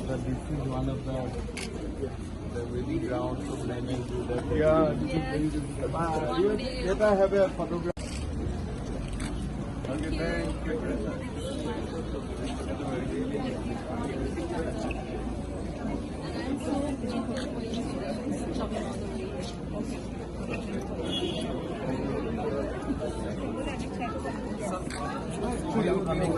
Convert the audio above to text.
that this is one of the wedding grounds of Lenin. Yeah, this is very difficult. Let I have a photograph. Okay, thank you. Coming.